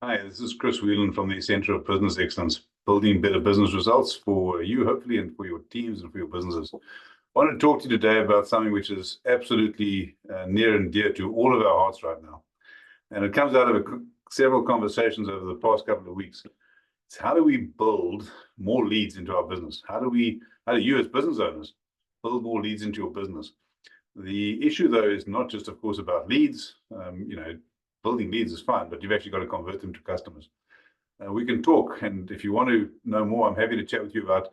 Hi, this is Chris Whelan from the Center of Business Excellence, building better business results for you, hopefully, and for your teams and for your businesses. I want to talk to you today about something which is absolutely near and dear to all of our hearts right now. And it comes out of several conversations over the past couple of weeks. It's how do we build more leads into our business? How do you as business owners build more leads into your business? The issue, though, is not just, of course, about leads. Building leads is fine, but you've actually got to convert them to customers. We can talk, and if you want to know more, I'm happy to chat with you about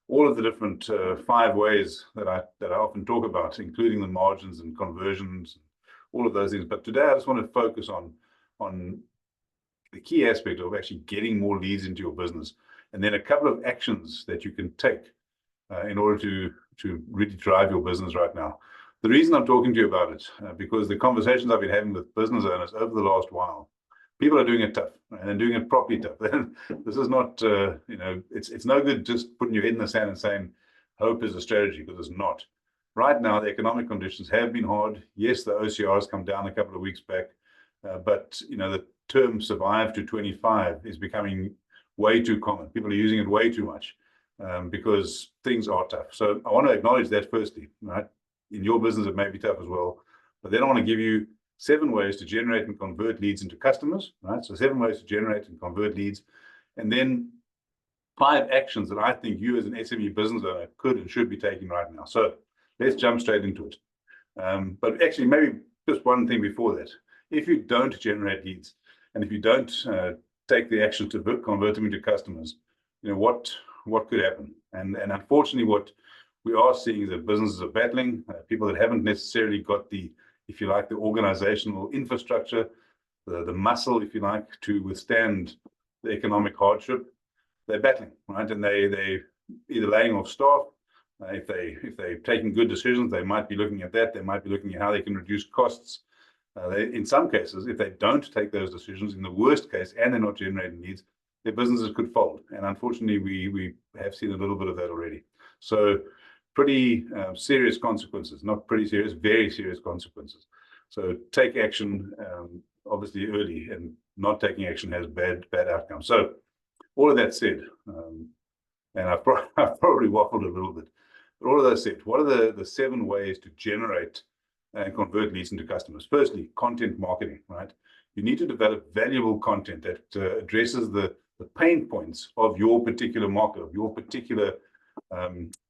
all of the different 5 ways that I often talk about, including the margins and conversions, all of those things. But today, I just want to focus on the key aspect of actually getting more leads into your business, and then a couple of actions that you can take in order to really drive your business right now. The reason I'm talking to you about it, because the conversations I've been having with business owners over the last while, people are doing it tough and doing it properly tough. This is not, it's no good just putting your head in the sand and saying hope is a strategy, because it's not. Right now, the economic conditions have been hard. Yes, the OCRs come down a couple of weeks back, but the term survive to 25 is becoming way too common. People are using it way too much because things are tough. So I want to acknowledge that firstly, right? In your business, it may be tough as well. But then I want to give you 7 ways to generate and convert leads into customers, right? So 7 ways to generate and convert leads. And then 5 actions that I think you as an SME business owner could and should be taking right now. So let's jump straight into it. But actually, maybe just one thing before that. If you don't generate leads, and if you don't take the action to convert them into customers, what could happen? And unfortunately, what we are seeing that businesses are battling, people that haven't necessarily got the, if you like, the organizational infrastructure, the muscle, if you like, to withstand the economic hardship. They're battling, right? And they either laying off staff. If they're taking good decisions, they might be looking at that. They might be looking at how they can reduce costs. In some cases, if they don't take those decisions, in the worst case, and they're not generating leads, their businesses could fold. And unfortunately, we have seen a little bit of that already. So pretty serious consequences, not pretty serious, very serious consequences. So take action, obviously early, and not taking action has bad outcomes. So all of that said, and I've probably waffled a little bit, but all of that said, what are the 7 ways to generate and convert leads into customers? Firstly, content marketing, right? You need to develop valuable content that addresses the pain points of your particular market, of your particular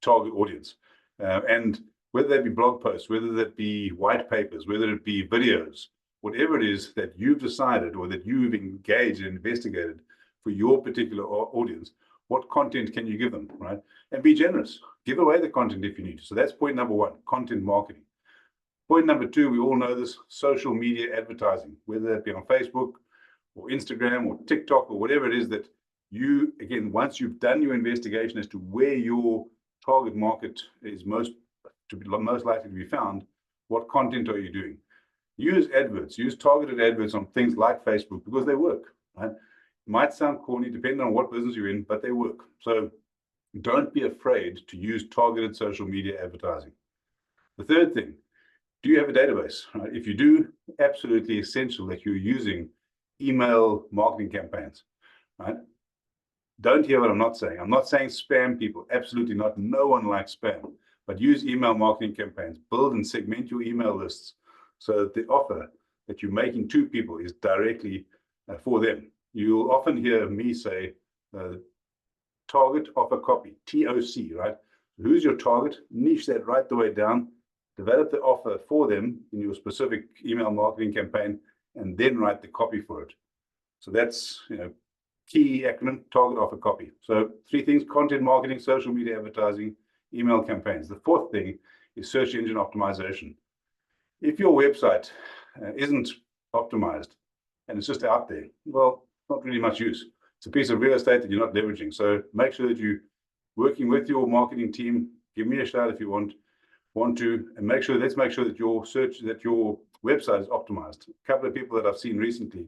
target audience, and whether that be blog posts, whether that be white papers, whether it be videos, whatever it is that you've decided or that you've engaged and investigated for your particular audience, what content can you give them, right? And be generous. Give away the content if you need to. So that's point number 1, content marketing. Point number 2, we all know this, social media advertising, whether that be on Facebook or Instagram or TikTok or whatever it is that you, again, once you've done your investigation as to where your target market is most likely to be found, what content are you doing? Use adverts, use targeted adverts on things like Facebook, because they work, right? It might sound corny depending on what business you're in, but they work. So don't be afraid to use targeted social media advertising. The third thing, do you have a database? Right? If you do, absolutely essential that you're using email marketing campaigns, right? Don't hear what I'm not saying. I'm not saying spam people. Absolutely not. No one likes spam. But use email marketing campaigns. Build and segment your email lists so that the offer that you're making to people is directly for them. You'll often hear me say target offer copy, TOC, right? Who's your target? Niche that right the way down. Develop the offer for them in your specific email marketing campaign, and then write the copy for it. So that's, key acronym, target offer copy. So 3 things: content marketing, social media advertising, email campaigns. The 4th thing is search engine optimization. If your website isn't optimized and it's just out there, well, not really much use. It's a piece of real estate that you're not leveraging. So make sure that you're working with your marketing team. Give me a shout if you want to, and let's make sure that your website is optimized. A couple of people that I've seen recently,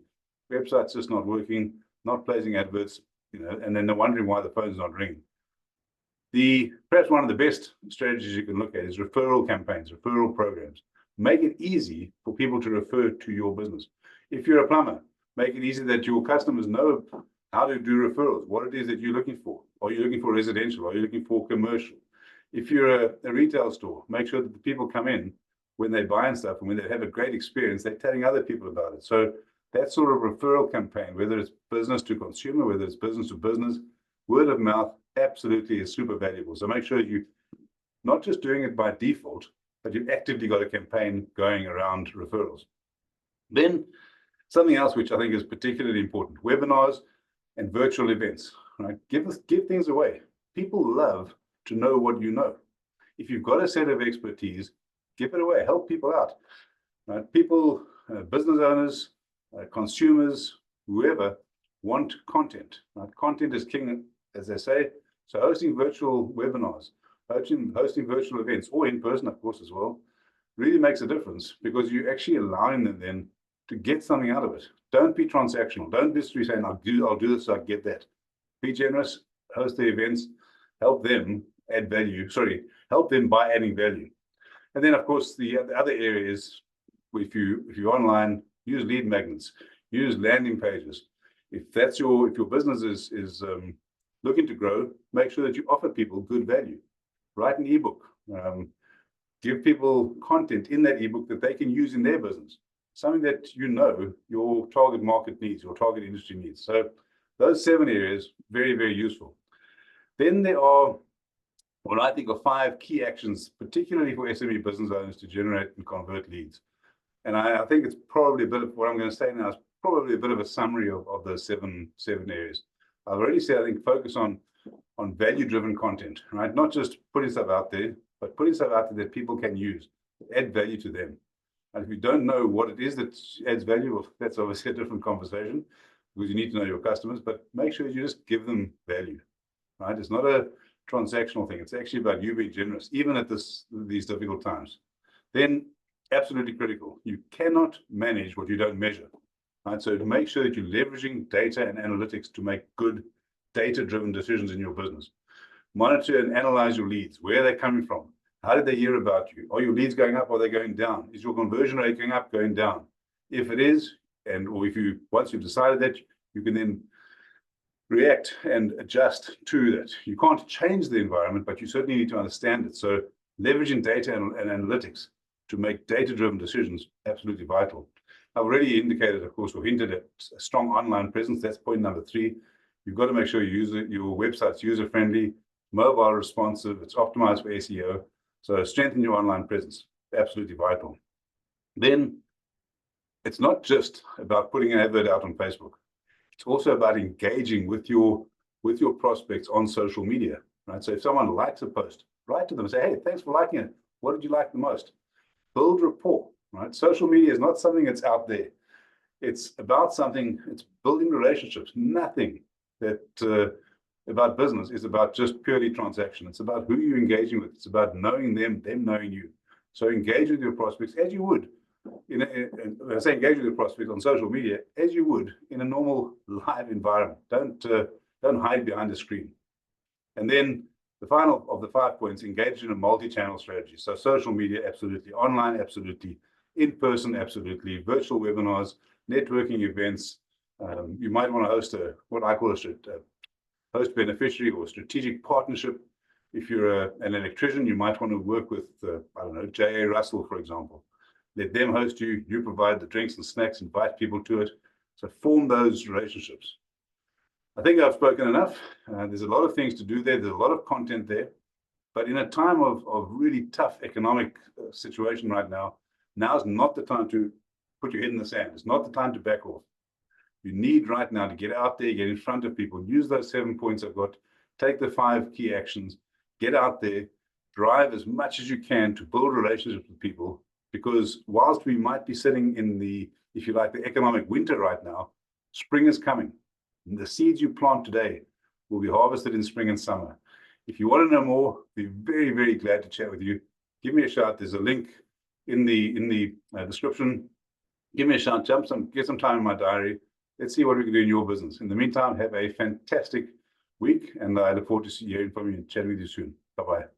website's just not working, not placing adverts, and then they're wondering why the phone's not ringing. Perhaps one of the best strategies you can look at is referral campaigns, referral programs. Make it easy for people to refer to your business. If you're a plumber, Make it easy that your customers know how to do referrals, what it is that you're looking for. Are you looking for residential? Are you looking for commercial? If you're a retail store, make sure that the people come in when they buy and stuff, and when they have a great experience, they're telling other people about it. So that sort of referral campaign, whether it's business to consumer, whether it's business to business, word of mouth absolutely is super valuable. So make sure you not just doing it by default, but you've actively got a campaign going around referrals. Then something else which I think is particularly important, webinars and virtual events, right? Give things away. People love to know what you know. If you've got a set of expertise, give it away, help people out. Right? People, business owners, consumers, whoever want content. Right? Content is king, as they say. So hosting virtual webinars, hosting virtual events, or in person, of course, as well, really makes a difference, because you're actually allowing them then to get something out of it. Don't be transactional. Don't be saying, I'll do this so I get that. Be generous, host the events, help them add value. Help them by adding value. And then, of course, the other area is, if you're online, use lead magnets, use landing pages. If your business is looking to grow, make sure that you offer people good value. Write an ebook. Give people content in that ebook that they can use in their business. Something that your target market needs, your target industry needs. So those 7 areas, very, very useful. Then there are what I think are 5 key actions, particularly for SME business owners, to generate and convert leads. And I think it's probably a bit of what I'm going to say now is probably a bit of a summary of those seven areas. I've already said, I think, focus on value-driven content, right? Not just putting stuff out there, but putting stuff out there that people can use, add value to them. And if you don't know what it is that adds value, well, that's obviously a different conversation, because you need to know your customers, but make sure you just give them value, right? It's not a transactional thing. It's actually about you being generous, even at these difficult times. Then, absolutely critical, you cannot manage what you don't measure, right? So to make sure that you're leveraging data and analytics to make good data-driven decisions in your business. Monitor and analyze your leads. Where are they coming from? How did they hear about you? Are your leads going up? Or are they going down? Is your conversion rate going up, going down? If it is, once you've decided that, you can then react and adjust to that. You can't change the environment, but you certainly need to understand it. So leveraging data and analytics to make data-driven decisions, absolutely vital. I've already indicated, of course, or hinted at a strong online presence. That's point number 3. You've got to make sure your website's user-friendly, mobile responsive, it's optimized for SEO. So strengthen your online presence, absolutely vital. Then it's not just about putting an advert out on Facebook. It's also about engaging with your prospects on social media, right? So if someone likes a post, write to them and say, hey, thanks for liking it. What did you like the most? Build rapport, right? Social media is not something that's out there. It's building relationships. Nothing about business is about just purely transaction. It's about who you're engaging with. It's about knowing them knowing you. So engage with your prospects as you would. When I say engage with your prospects on social media, as you would in a normal live environment. Don't hide behind a screen. And then the final of the 5 points, engage in a multi-channel strategy. So social media, absolutely. Online, absolutely. In person, absolutely. Virtual webinars, networking events. You might want to host what I call a host beneficiary or strategic partnership. If you're an electrician, you might want to work with, J.A. Russell, for example. Let them host you. You provide the drinks and snacks, invite people to it. So form those relationships. I think I've spoken enough. There's a lot of things to do there. There's a lot of content there. But in a time of really tough economic situation right now, now's not the time to put your head in the sand. It's not the time to back off. You need right now to get out there, get in front of people, use those 7 points I've got, take the 5 key actions, get out there, drive as much as you can to build relationships with people. Because whilst we might be sitting in the economic winter right now, spring is coming. And the seeds you plant today will be harvested in spring and summer. If you want to know more, I'd be very, very glad to chat with you. Give me a shout. There's a link in the description. Give me a shout. Get some time in my diary. Let's see what we can do in your business. In the meantime, have a fantastic week, and I look forward to hearing from you and chatting with you soon. Bye-bye.